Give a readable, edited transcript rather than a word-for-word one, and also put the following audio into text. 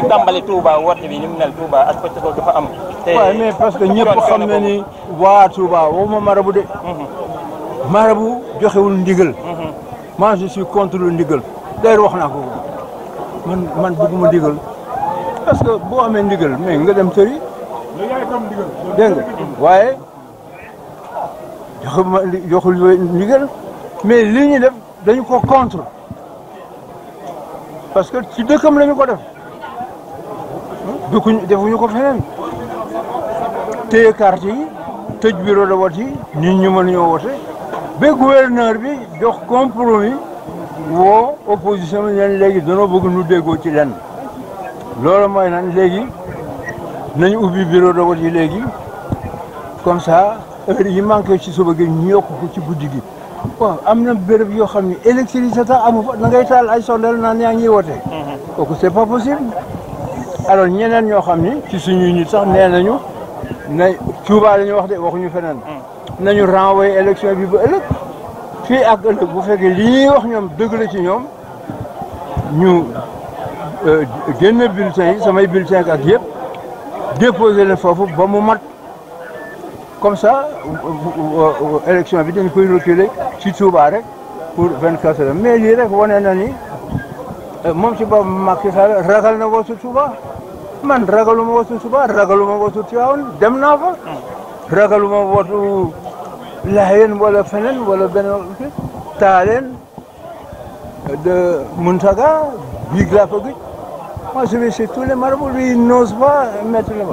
tàmbali Touba woote bi ni mu mel Touba ak pëccëxoo dafa am. te waaw mais parce que ñëpp xam na ni waa Touba waxuma marabu de. marabu joxewul ndigal. moi je suis contre le ndigal. d'ailleurs wax naa ko man bëgguma ndigal parce que boo amee ndigal mais nga dem tëri. dégg nga waaye joxul ndigal mais li ñu def dañu ko contre parce que ci dëkkam lañu ko def defuñu ko feneen téye carte yi tëj bureau de vote yi nit ñi mën ñoo wote ba gouverneur bi jox compromis woo opposition bi leen léegi danoo bëgg nu déggoo ci lenn loolu mooy nan léegi nañu ubbi bureau de vote yi léegi comme ça heure yi manqué ci suba gi ñu yokk ko ci guddi gi bon am na béréb yoo xam ne électricité sax amu fa da ngay taal ay sondeel naan yaa ngi wote kooku c'est pas possible alors ñeneen ñoo xam ni ci suñuy nit sax nee nañu na Touba la ñu wax de waxuñu feneen nañu renvoyer élection bi ba ëllëg fii ak ëllëg bu fekkee li ñuy wax ñoom dëgg la ci ñoom ñu génn bulletin yi samay bulletin ak yëpp déposer leen foofu ba mu mat comme ça élection bi dañ koy reculer ci Touba rek pour 24 heures mais lii rek wane na ni moom ci boobu Macky Sall ragal na woosu Touba man ragaluma woosu Touba ragaluma woosu Tivaouane dem naa fa ragaluma woosu Layène wala feneen wala beneen Taaleen de Mountaga biig laa fa gëj moi je vais chez tous les marabouts lui il n'ose pas mettre le